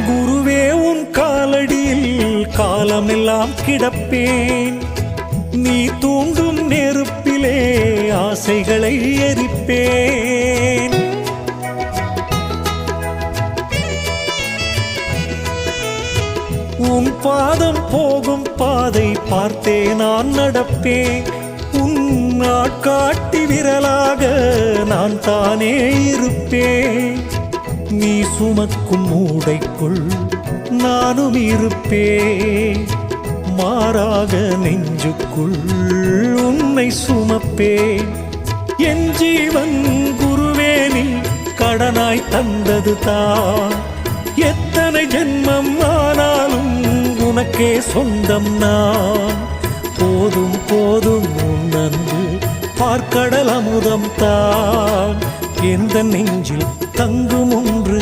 குருவே உன் காலடியில் காலமெல்லாம் கிடப்பேன். நீ தூண்டும் நெருப்பிலே ஆசைகளை எரிப்பேன். உன் பாதம் போகும் பாதை பார்த்தே நான் நடப்பேன். உன் நாட்காட்டி விரலாக நான் தானே இருப்பேன். நீ சுமக்கும் மூடைக்குள் நானும் இருப்பேன். மாறாக நெஞ்சுக்குள் உன்னை சுமப்பேன். என் ஜீவன் குருவே நீ கடனாய் தந்தது தான். எத்தனை ஜென்மம் ஆனாலும் உனக்கே சொந்தம் நான். போதும் போதும் உன் அன்பு பார்க்கடல் அமுதம் தான். எந்த நெஞ்சில் தங்கும் ஒன்று